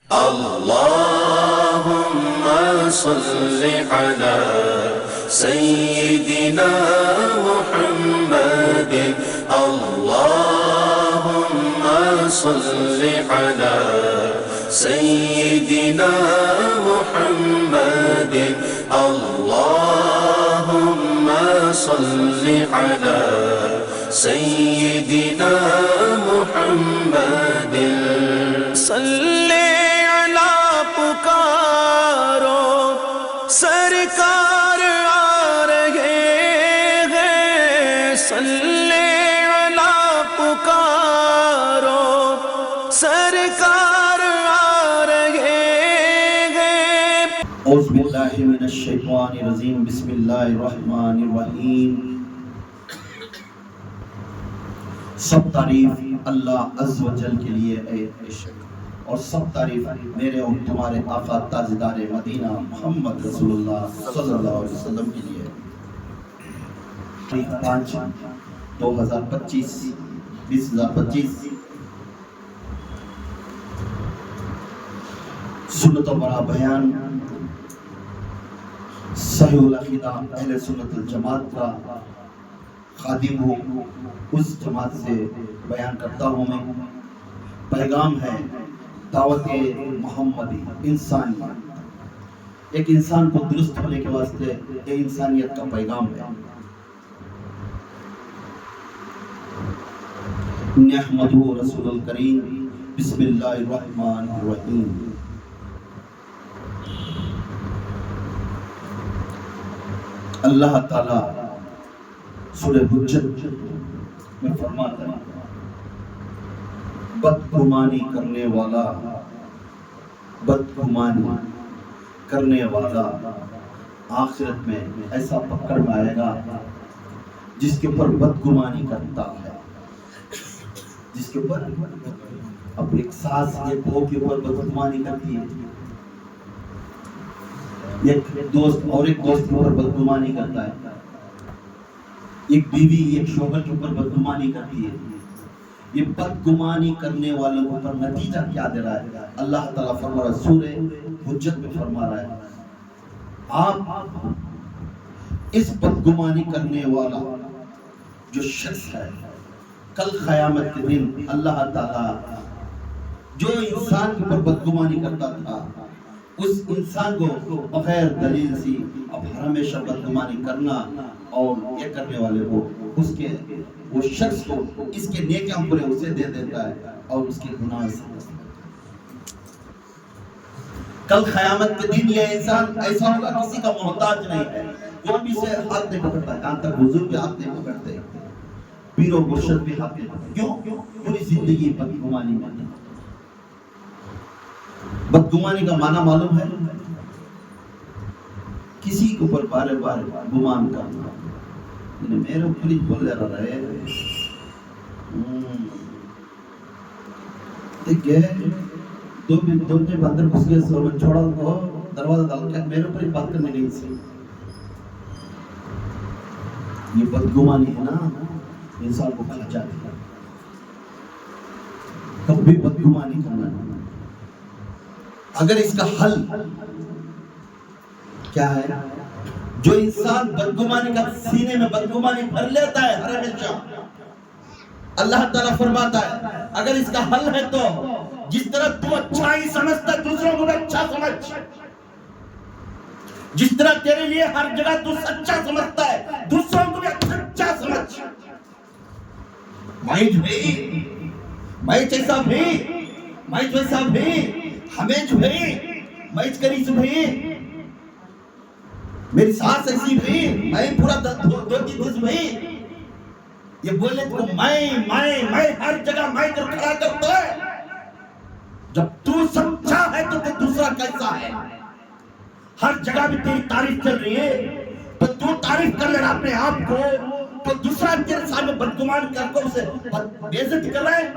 اللهم صل على سيدنا محمد اللهم صل على سيدنا محمد اللهم صل على سيدنا محمد صل على پکارو سرکار آ رہے ہیں صل علی پکارو سرکار آ رہے ہیں اعوذ باللہ من الشیطان الرجیم بسم اللہ الرحمن الرحیم سب تعریف اللہ عز و جل کے لیے ہے اور سب تعریف میرے اور تمہارے آقا تاجدار مدینہ محمد رسول اللہ صلی اللہ علیہ وسلم کے لیے 5/2025 سنت و برا بیان صحیح العقیدہ اہل سنت الجماعت کا خادم ہوں اس جماعت سے بیان کرتا ہوں میں پیغام ہے دعوت محمدی انسانیت ایک انسان کو درست ہونے کے واسطے یہ انسانیت کا پیغام ہے نحمدہ رسول الکریم بسم اللہ الرحمن الرحیم اللہ تعالی سورہ حجت میں فرماتا ہے بدگمانی کرنے والا آخرت میں ایسا پکڑ میں آئے گا جس کے اوپر بدگمانی کرتا ہے جس کے اوپر اب ایک ساس ایک بہو کے اوپر بدگمانی کرتی ہے ایک دوست اور ایک دوست کے اوپر بدگمانی کرتا ہے ایک بیوی ایک شوہر کے اوپر بدگمانی کرتی ہے یہ بدگمانی کرنے والوں کے اوپر نتیجہ کیا دے رہا ہے اللہ تعالیٰ فرما رہا ہے سورہ حجت میں فرما رہا ہے آپ اس بدگمانی کرنے والا جو شخص ہے کل قیامت کے دن اللہ تعالیٰ جو انسان کے اوپر بدگمانی کرتا تھا اس انسان کو بغیر دلیل سی اب ہمیشہ بدگمانی کرنا اور یہ کرنے والے کو اس کے وہ شخص کو اس کے نیکیاں پورے اسے دے دیتا ہے اور اس کے گناہ سے کل قیامت کے دن یہ انسان ایسا ہوگا کسی کا محتاج نہیں ہے کوئی بھی سے ہاتھ نہیں پکڑتا ہے یہاں تک حضور بھی ہاتھ نہیں پکڑتے پیر و مرشد بھی ہاتھ نہیں پکڑتے کیوں پوری زندگی بدگمانی میں بدگمانی کا معنی معلوم ہے کسی کے اوپر بار بار گمان کرنا میرے اوپر ہی بول رہا ہے دو منٹ اندر گھس گئے سو میں چھوڑا کو دروازہ ڈال کے میرے اوپر ہی بات کرنے نہیں سی یہ بدگمانی ہے نا انسان کو کھا جاتی ہے کبھی بدگمانی کرنا اگر اس کا حل کیا ہے جو انسان بدگمانی کا سینے میں بدگمانی بھر لیتا ہے ہر ہمیشہ اللہ تعالیٰ فرماتا ہے اگر اس کا حل ہے تو جس طرح تو اچھا ہی سمجھتا ہے دوسروں کو بھی اچھا سمجھ جس طرح تیرے لیے ہر جگہ تو سچا سمجھتا ہے دوسروں کو بھی اچھا سمجھ مائج بھائی مائج ایسا بھائی مائج ویسا بھائی ہمیں جو بھائی مائج کری سو بھائی میری سانس ایسی بھائی میں پورا دھوتی تھی بھائی یہ بولے تو میں ہر جگہ میں کر کھڑا کرتا ہے جب تو سمجھا ہے تو دوسرا کیسا ہے ہر جگہ بھی تیری تعریف چل رہی ہے تو تو تعریف کر لینا اپنے آپ کو تو دوسرا تیرے سامنے بدگمان کر کو اسے بے عزتی کر رہا ہے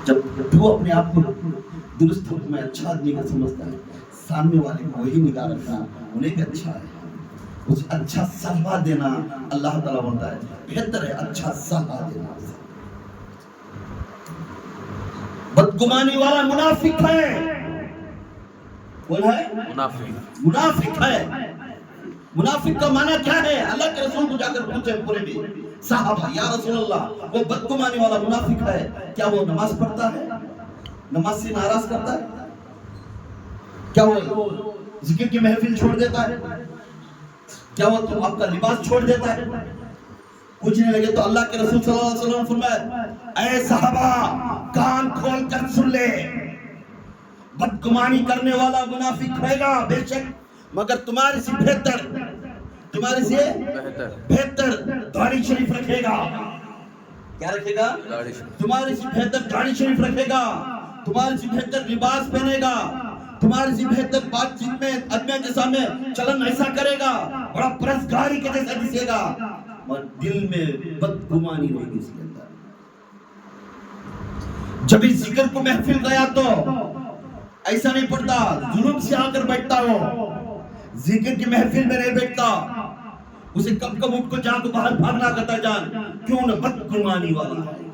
جب تو اپنے آپ کو درست میں اچھا آدمی کا سمجھتا ہے سامنے والے کو وہی نگاہ رکھنا انہیں کہ اچھا ہے اس اچھا صحبہ دینا اللہ تعالیٰ بولتا ہے بہتر ہے اچھا صحبہ دینا بدگمانی والا منافق ہے. کون ہے؟ منافق. منافق ہے. منافق کا معنی کیا ہے؟ اللہ کے رسول کو جا کر پوچھے پورے بھی صحابہ، یا رسول اللہ وہ بدگمانی والا منافق ہے، کیا وہ نماز پڑھتا ہے، نماز سے ناراض کرتا ہے، کیا وہ ذکر کی محفل چھوڑ دیتا ہے، کیا وہ تم آپ کا لباس چھوڑ دیتا ہے؟ پوچھنے لگے تو اللہ کے رسول صلی اللہ علیہ وسلم فرمایا، اے صحابہ کان کھول کر سن لے، بدگمانی کرنے والا منافق ہے گا بے شک، مگر تمہارے سے بہتر داڑھی شریف رکھے گا. کیا رکھے گا؟ تمہارے سے بہتر داڑھی شریف رکھے گا، تمہارے سے بہتر لباس پہنے گا، تمہارے سے بہتر بات چیت میں آدمی کے سامنے چلن ایسا کرے گا، بڑا پرہیزگاری کے جیسا دکھے گا، اور دل میں بدگمانی رہے گی اس کے اندر. جب اس ذکر کو محفل گیا تو ایسا نہیں پڑتا ظلم سے آ کر بیٹھتا ہو، ذکر کی محفل میں نہیں بیٹھتا، اسے کب کب اٹھ کو جا کو باہر بھاگنا کرتا جان، کیوں نہ بدگمانی والا ہے.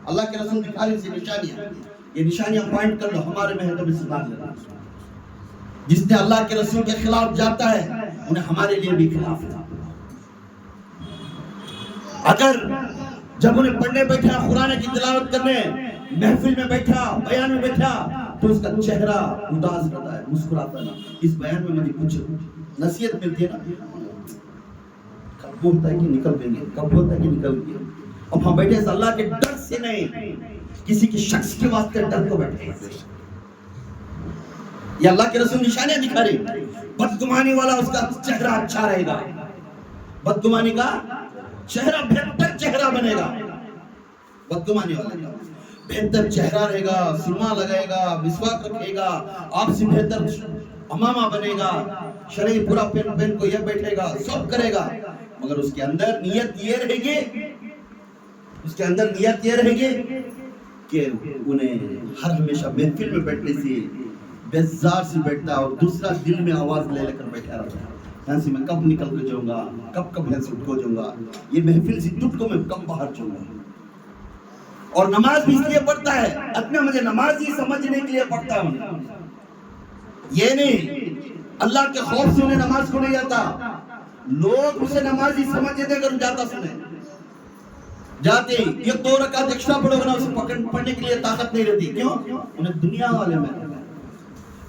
اللہ کے رسول دکھا رہے سے نشانیاں، یہ نشانیاں پوائنٹ کر لو، ہمارے میں ہے تو بھی سدھار لینا. جس نے اللہ کے رسول کے خلاف جاتا ہے انہیں ہمارے لیے بھی خلاف ہے. اگر جب انہیں پڑھنے بیٹھا، قرآن کی تلاوت کرنے، محفل میں بیٹھا، بیان میں بیٹھا، تو اس کا چہرہ اداس رہتا ہے، مسکراتا ہے. اس بیان میں مجھے کچھ نصیحت ملتی ہے نا، کب ہوتا ہے کہ نکل گئیں گے، کب ہوتا ہے کہ نکل گئے. اب ہم بیٹھے اللہ کے ڈر سے نہیں، کسی کی شخص کے واسطے ڈر کو بیٹھے. یہ اللہ کے رسول نشانیاں دکھا رہے. بدگمانی والا اس کا چہرہ اچھا رہے گا، بدگمانی کا چہرہ بہتر چہرہ بنے گا. بدگمانی والا کا بہتر چہرہ رہے گا، سرما لگائے گا، مسواک رکھے گا، آپ سے بہتر امامہ بنے گا، شرعی پورا پہن کو یہ بیٹھے گا، سب کرے گا، مگر اس کے اندر نیت یہ رہے گی، اس کے اندر نیت یہ رہے گی کہ انہیں ہر ہمیشہ محفل میں بیٹھنے سے بیزار سے بیٹھتا اور دوسرا دل میں آواز لے کر بیٹھا رہتا ہے، یہاں سے میں کب نکل کے جاؤں گا، کب یہاں سے اٹھ کو جاؤں گا، یہ محفل سے ٹوٹ کو میں کب باہر جاؤں گا. اور نماز بھی اس لیے پڑھتا ہے اپنے مجھے نماز ہی سمجھنے کے لیے پڑھتا ہوں، یہ نہیں اللہ کے خوف سے انہیں نماز کو نہیں جاتا. لوگ اسے نماز ہی سمجھتے اگر جاتا سنے جاتے یہ 2 رکعت ایکسٹرا پڑھو گا اسے پڑھنے کے لیے طاقت نہیں رہتی. کیوں؟ انہیں دنیا والے میں.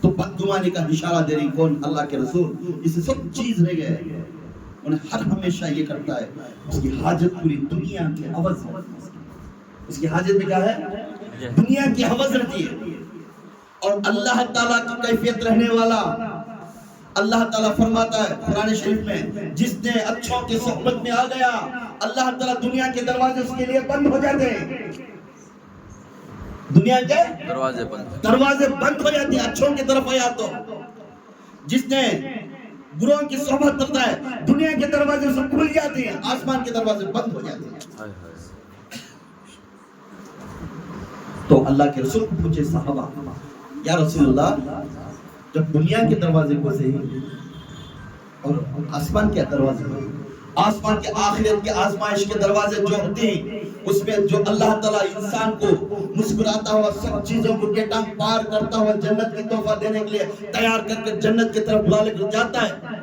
تو بدگمانی کا اشارہ دے رہی کون؟ اللہ کے رسول. اسے سب چیز رہ گئے، انہیں ہر ہمیشہ یہ کرتا ہے اس کی حاجت پوری دنیا کے عوض ہے. اس کی حاجت میں کیا ہے؟ دنیا کی حوث رہتی ہے. اور اللہ تعالیٰ کی کیفیت رہنے والا اللہ تعالیٰ فرماتا ہے قرآن شریف میں، جس نے اچھوں کی صحبت میں آ گیا اللہ تعالیٰ دنیا کے دروازے اس کے لیے بند ہو جاتے ہیں. دنیا کے دروازے بند ہو جاتے ہیں اچھوں کی طرف آیا تو. جس نے بروں کی صحبت کرتا ہے دنیا کے دروازے اسے کھل جاتے ہیں، آسمان کے دروازے بند ہو جاتے ہیں. تو اللہ کے رسول کو پوچھے صحابہ، یا رسول اللہ جب دنیا کے دروازے کو سے اور آسمان کے دروازے کو، آسمان کے آخرت کے آزمائش کے دروازے جو ہوتے ہیں اس میں جو اللہ تعالیٰ انسان کو مسکراتا ہوا سب چیزوں کو گیٹاں پار کرتا ہوا جنت کی تحفہ دینے کے لیے تیار کر کے جنت کی طرف بلا لے کر جاتا ہے،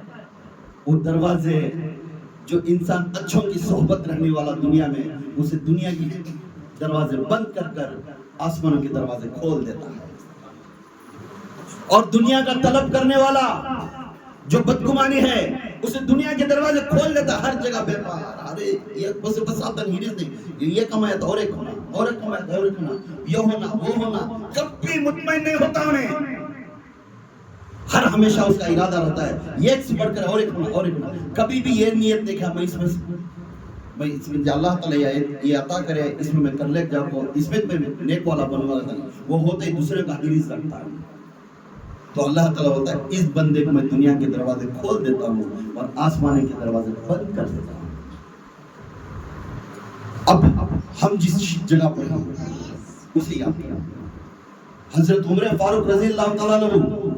وہ دروازے جو انسان اچھوں کی صحبت رہنے والا دنیا میں اسے دنیا کی دروازے بند کر کر آسمانوں کے دروازے کھول دیتا ہے. اور دنیا کا طلب کرنے والا جو بدگمانی ہے اسے دنیا کے دروازے کھول دیتا ہے. ہر جگہ بیپار، ارے یہ بس آتا نہیں، یہ کمایا تو اور ایک ہونا، اور ایک کمایا تو اور ایک ہونا، یہ ہونا وہ ہونا، کبھی مطمئن نہیں ہوتا انہیں. ہر ہمیشہ اس کا ارادہ رہتا ہے یہ ایک سے بڑھ کر اور ایک ہونا، اور ایک ہونا. کبھی بھی یہ نیت نہیں کہ میں اس میں اللہ تعالیٰ یہ عطا کرے، اس میں کر لے جاؤں، اس میں نیک والا بنوا رہتا ہے. وہ ہوتا ہے دوسرے کا حریص رکھتا ہے. تو اللہ تعالیٰ ہوتا ہے اس بندے کو میں دنیا کے دروازے کھول دیتا ہوں اور آسمان کے دروازے بند کر دیتا ہوں. اب ہم جس جگہ پر ہیں اسی یاد کیا. حضرت عمر فاروق رضی اللہ تعالیٰ عنہ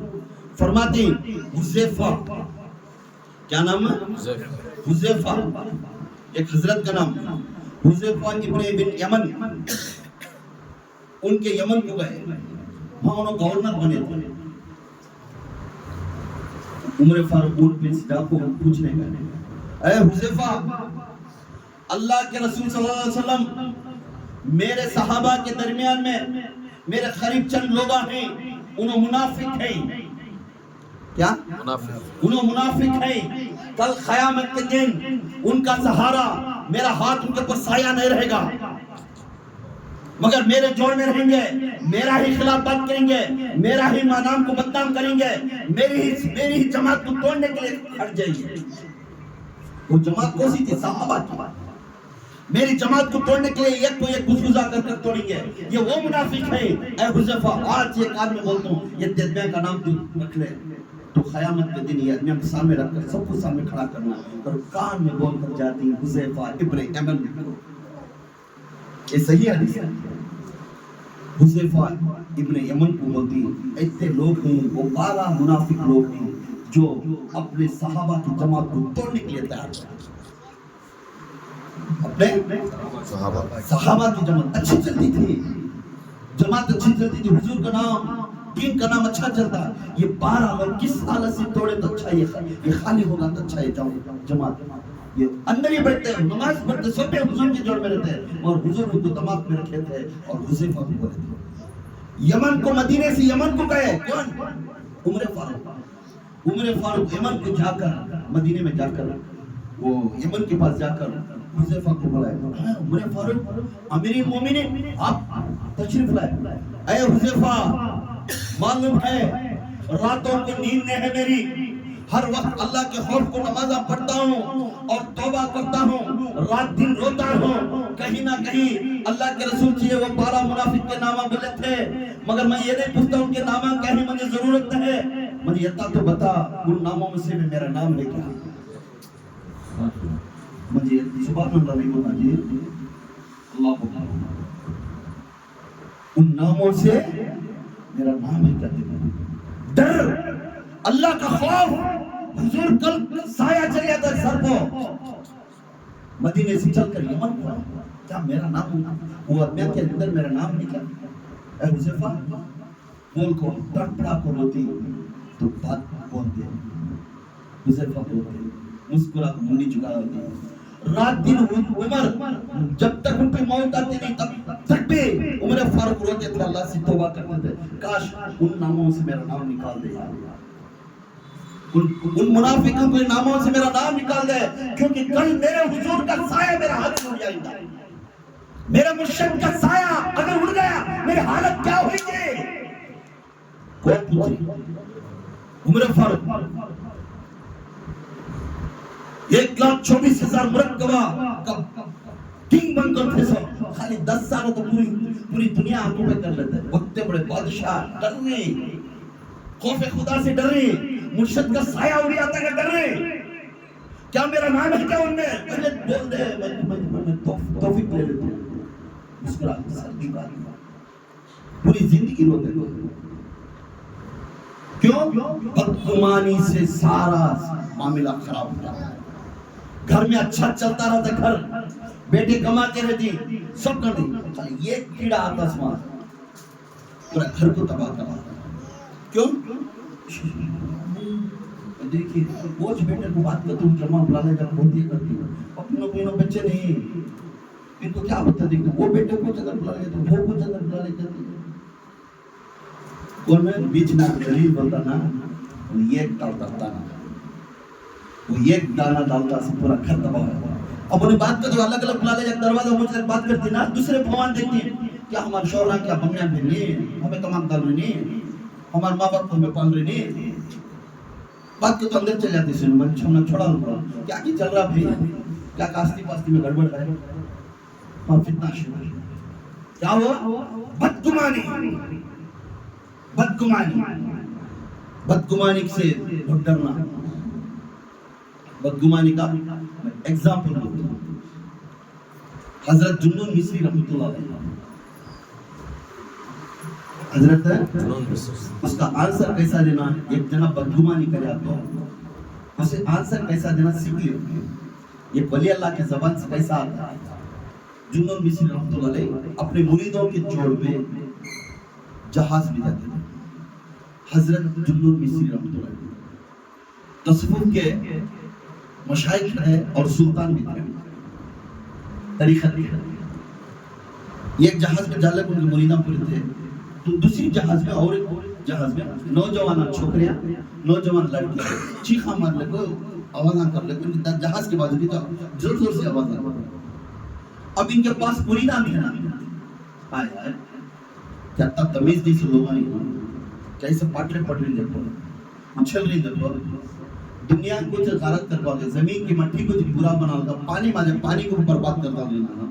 فرماتے ہیں حذیفہ، کیا نام ہے؟ حذیفہ، ایک حضرت کا نام حذیفہ ابن یمن ان کے یمن کو گئے، وہاں انہوں گورنر بنے تھے. عمر فاروق اونٹ پہ سجا کو پوچھنے گئے، اے حذیفہ، اللہ کے رسول صلی اللہ علیہ وسلم میرے صحابہ کے درمیان میں میرے قریب چند لوگ ہیں، انہوں منافق ہیں. کیا؟ انہوں منافق ہیں. کل قیامت کے دن ان کا سہارا میرا ہاتھ ان کے اوپر سایہ نہیں رہے گا، مگر میرے جوڑ میں رہیں گے، میرا ہی خلاف بات کریں گے، میرا ہی نام کو بدنام کریں گے، میری ہی جماعت کو توڑنے کے لیے ہٹ جائیں گے. وہ جماعت کون سی تھی؟ صحابہ کی. میری جماعت کو توڑنے کے لیے ایک کو ایک گزگزا کر توڑیں گے. یہ وہ منافق ہے. اے حذیفہ، آج یہ کار میں بولتا ہوں، یہ تیدمیہ کا نام تو رکھ لے، تو قیامت کے دن یہ آدمیوں کے سامنے رکھ کر سب کو سامنے کھڑا کرنا اور کان میں بول کر جاتی ہیں حذیفہ ابن یمن. یہ صحیح حدیث ہے. حذیفہ ابن یمن کو بولتی ہیں. ایسے لوگ ہیں، وہ 12 منافق لوگ ہیں جو اپنے صحابہ کی جماعت کو توڑنے کے لیے تیار ہیں. اپنے صحابہ کی جماعت اچھی چلتی تھی، جماعت اچھی چلتی تھی، حضور کا نام، دین کا نام اچھا چلتا. یہ 12 لوگ کس حالت سے توڑے تو اچھا، یہ خالی ہوگا تو اچھا ہے. جماعت یہ اندر ہی بیٹھتے ہیں، نماز پڑھتے، سب پہ حضور کے جوڑ میں رہتے ہیں، اور حضور ان کو دماغ میں رکھے تھے اور حذیفہ کو بولے تھے. یمن کو مدینے سے یمن کو گئے کون؟ عمر فاروق یمن کو جا کر، مدینے میں جا کر، وہ یمن کے پاس جا کر حذیفہ کو بلائے. عمر فاروق امیر المومنین، آپ تشریف لائے. اے حذیفہ، معلوم ہے راتوں کو نیند نہیں ہے میری، ہر وقت اللہ کے خوف کو نمازہ پڑھتا ہوں اور توبہ کرتا ہوں، رات دن روتا ہوں. کہیں نہ کہیں اللہ کے رسول چاہیے وہ 12 منافق کے نامہ بولے تھے، مگر میں یہ نہیں پوچھتا ہوں کہ نامہ کہیں مجھے ضرورت ہے، مجھے یہ تو بتا ان ناموں میں سے میرا نام ہے کیا؟ مجھے سبحان اللہ نہیں بولنا جی، اللہ کو ان ناموں سے میرا نام ہے کیا؟ ڈر، اللہ کا خوف. حضور کل سایہ چل جاتا ہے سر کو. مدینے سے چل کر یمن کو، کیا میرا نام وہ آدمی کے اندر میرا نام نکلا؟ اے حذیفہ، بول کو تڑپڑا کو روتی تو بات بول دے. حذیفہ بولتے مسکرا کو منڈی چکا ہوتی. رات دن عمر جب تک ان پہ موت آتی نہیں تب تک بھی عمر فاروق روتے تھے، اللہ سے توبہ کرتے تھے، کاش ان ناموں سے میرا نام نکال دے، ان منافقوں کے ناموں سے میرا نام نکال دے، کیونکہ کل میرے حضور کا سایہ میرا ہاتھ میں اڑ جائے گا. میرے مرشد کا سایہ اگر اڑ گیا میری حالت کیا ہوئی گی؟ کون پوچھے؟ عمر فاروق 1,24,000 مرکبہ کنگ بن کر تھے سب. خالی 10 سالوں تو پوری دنیا آنکھوں پہ کر لیتے. وقت بڑے بادشاہ ڈر رہے، خوف خدا سے ڈر رہے، مرشد کا سایہ اڑ جاتا ہے ڈر رہے. کیا میرا نام ہے کیا ان میں؟ پہلے بول دے، میں توفیق لے لیتا ہوں. مسکرا سر جھکا پوری زندگی روتے ہیں. کیوں؟ بدگمانی سے سارا معاملہ خراب ہو جاتا ہے. گھر میں اچھا چلتا رہتا، گھر بیٹے کماتے رہتی، سب کرتی، خالی یہ کیڑا آتا سماج پورا گھر کو تباہ کرا. کیوں؟ دیکھیے بوجھ بیٹے کو بات کرتا ہوں، جمع بلانے جب ہوتی ہے کرتی ہوں، اپنوں کوئی بچے نہیں، ان کو کیا بتا دیکھتے وہ بیٹے کو چندر بلا لیتے، وہ کو چندر بلا لیتے. کون میں بیچ نہ دلیل بولتا نا، وہ ایک ڈالتا نا، وہ ایک دانا ڈالتا سے پورا گھر تباہ ہوا. اب انہیں بات کرتے الگ الگ بلا لے جب دروازہ مجھ سے بات کرتی نا، دوسرے بھوان دیکھتی ہیں کیا ہمارے شوہرہ کیا بنیاں بھی نہیں، ہمیں کمان ڈال رہی نہیں، ہمارے ماں باپ کو ہمیں پال رہی نہیں. بات کے تو اندر چل جاتی سن من چھوڑا رکھا کیا کی چل رہا بھائی، کیا کاستی پاستی میں گڑبڑ ہے، اور فتنہ شروع کیا ہوا؟ بدگمانی سے ڈرنا. بدگمانی کا ایگزامپل دوں، حضرت جنون مصری رحمۃ اللہ علیہ، حضرت اس کا آنسر کیسا دینا، ایک جناب بدگمانی کرے آپ کو اسے آنسر کیسا دینا سیکھ لیں. یہ ولی اللہ کے زبان سے کیسا آتا ہے. جنون مصری رحمۃ اللہ علیہ اپنے مریدوں کے جوڑ میں جہاز میں جاتے تھے. حضرت جنون مصری رحمۃ اللہ علیہ تصوف کے مشائخ ہیں اور سلطان بھی تھے, طریقت کے. یہ ایک جہاز میں جالے ان کے مریداں پورے تھے, تو دوسری جہاز میں اور ایک جہاز میں نوجوان چھوکریاں, نوجوان لڑکیاں چیخا مار لگے, آوازاں کر لگے, جہاز کے بازو کی تو زور زور سے آواز آ. اب ان کے پاس مریداں بھی ہیں, آئے کیا تب تمیز دی سے لوگ آئی, کیسے پاٹرے پڑ رہی دیکھو, اچھل رہی دیکھو, دنیا کو جو غارت کروا گے, زمین کی مٹی کو جو برا بنا ہوگا, پانی ماجے پانی کو برباد کرتا دینا,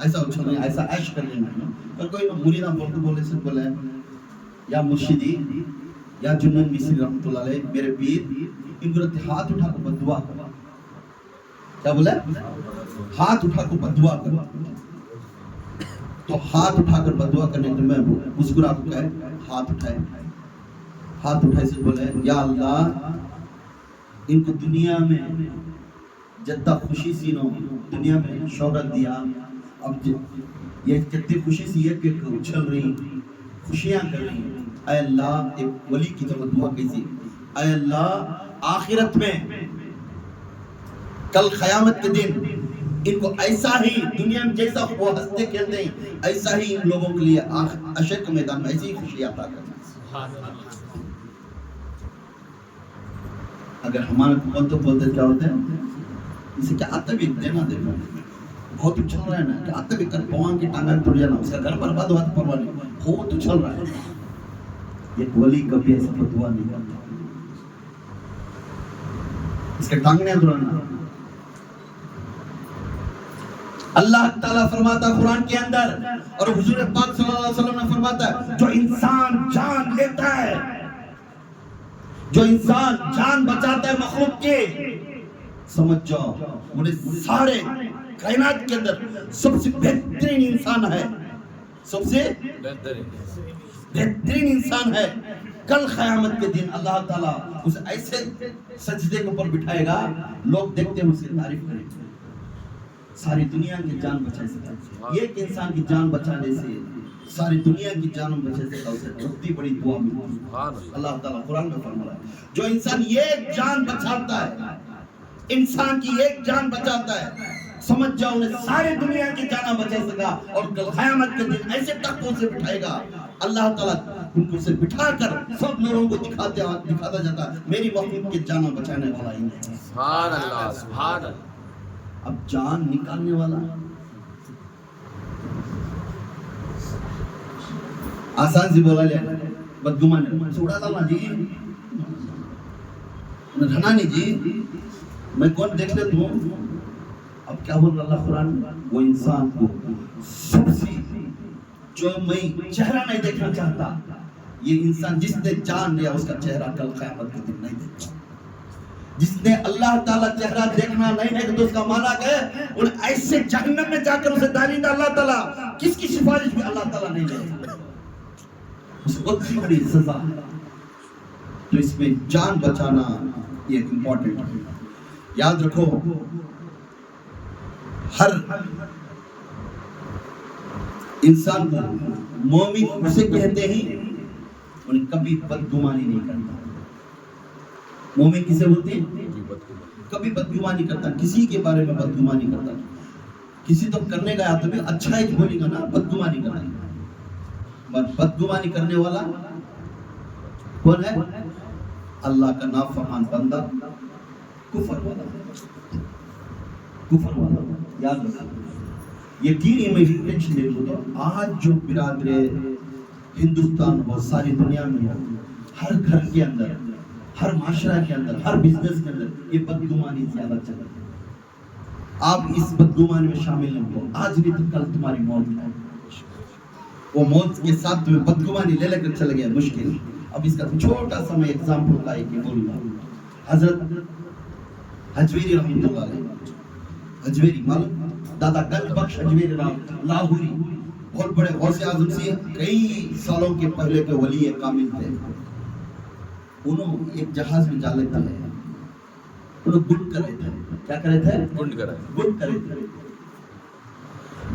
ایسا اچھل رہے, ایسا عیش کر لینا. اور کوئی مریداں بولتے سے بولے یا مرشدی یا جنون مصری رحمۃ اللہ علیہ میرے پیر, ان کو ہاتھ اٹھا کر بدعا کرو. کیا بولے؟ ہاتھ اٹھا کر بدعا کرو. تو ہاتھ اٹھا کر بدعا کرنے تو میں مسکرا کو کہے ہاتھ اٹھائے, ہاتھ اٹھائے سے بولے یا اللہ ان کو دنیا میں جتنا خوشی سی نو, دنیا میں شہرت دیا, اب یہ کتنی خوشی سی ہے کہ اچھل رہی, خوشیاں کر رہی. اے اللہ, ایک ولی کی طرف دعا کیسی, اے اللہ آخرت میں کل قیامت کے دن ان کو ایسا ہی دنیا میں جیسا وہ ہنستے کھیلتے ہیں ایسا ہی ان لوگوں کے لیے حشر کے میدان میں ایسی ہی خوشی عطا کرنا. اگر ہمارے قوم تو بولتے کیا ہوتے ہیں, اسے کیا آتا بھی دینا دینا, بہت اچھل رہا ہے نا, کہ آتا بھی کر پوان کی ٹانگیں ٹوٹ جانا, اس کا گھر برباد ہوا تو پرواہ نہیں, بہت اچھل رہا ہے. یہ ولی کبھی ایسا بدعا نہیں کرتا, اس کے ٹانگیں توڑنا. اللہ تعالیٰ فرماتا ہے قرآن کے اندر, اور حضور پاک صلی اللہ علیہ وسلم نے فرماتا ہے, جو انسان جان لیتا ہے, جو انسان جان بچاتا ہے مخلوق کے, سمجھ جاؤ انہیں سارے کائنات کے اندر سب سے بہترین انسان ہے, سب سے بہترین انسان ہے. کل قیامت کے دن اللہ تعالیٰ اسے ایسے سجدے کے اوپر بٹھائے گا, لوگ دیکھتے ہیں اسے تعریف کریں گے, ساری دنیا کی جان بچا سکتا. ایک انسان کی جان بچانے سے ساری دنیا کی جان بچا سکتا, اسے اتنی بڑی دعا ملتی ہے. اللہ تعالیٰ قرآن میں فرما رہا ہے, جو انسان ایک جان بچاتا ہے, انسان کی ایک جان بچاتا ہے, سمجھ جاؤ انہیں ساری دنیا کی جاناں بچا سکا. اور کل قیامت کے دن ایسے تختوں سے بٹھائے گا اللہ تعالیٰ, ان کو سے بٹھا کر سب لوگوں کو دکھاتا جاتا ہے میری مخلوق کی جاناں بچانے والا ہی نہیں. سبحان اللہ, سبحان اللہ. اب جان نکالنے والا آسان سی بولا لیا, بدگمانی چھوڑا تھا جی, رہنا نہیں جی, میں کون دیکھ لیتا ہوں. اب کیا بول رہا اللہ قرآن, وہ انسان کو سب سے جو میں چہرہ نہیں دیکھنا چاہتا, یہ انسان جس نے جان لیا اس کا چہرہ کل قیامت کے دن نہیں دیکھتا. جس نے اللہ تعالیٰ چہرہ دیکھنا نہیں ہے تو اس کا مانا کہ ان ایسے جہنم میں جا کر اسے ڈالیں گا اللہ تعالیٰ, کس کی سفارش بھی اللہ تعالیٰ نہیں لے گا, اس کو بہت بڑی سزا ہے. تو اس میں جان بچانا یہ امپورٹنٹ ہے. یاد رکھو ہر انسان کو مومن اسے کہتے ہیں انہیں کبھی بدگمانی نہیں کرتا. مومن کسے بولتے ہیں؟ کبھی بدگمانی کرتا, کسی کے بارے میں بدگمانی کرتا. کسی تو کرنے گیا تو بھی اچھا ہی بولے گا نا, بدگمانی کرنا. بدگمانی کرنے والا کون ہے؟ اللہ کا نافرمان بندہ, کفر والا, کفر والا. یاد رکھو یقینی میں ٹینشن دے دو. تو آج جو برادر ہندوستان ہو, ساری دنیا میں ہو, ہر گھر کے اندر, ہر معاشرہ کے اندر, ہر بزنس کے اندر یہ بدگمانی زیادہ چل رہی ہے. آپ اس بدگمانی میں شامل نہ ہو, آج نہیں تو کل تمہاری موت ہے. وہ موت کے ساتھ تمہیں بدگمانی لے لے کر چل گیا, مشکل. اب اس کا چھوٹا سا میں ایگزامپل کا ایک بولوں گا. حضرت حجویری رحمۃ اللہ علیہ, حجویری معلوم, دادا گنج بخش حجویری لاہوری, بہت بڑے غوث اعظم سے کئی سالوں کے پہلے کے ولی کامل تھے. انہوں ایک جہاز میں جا لیتا ہے, انہوں گنڈ کر رہے تھے. کیا کر رہے تھے؟ گنڈ کر رہے تھے.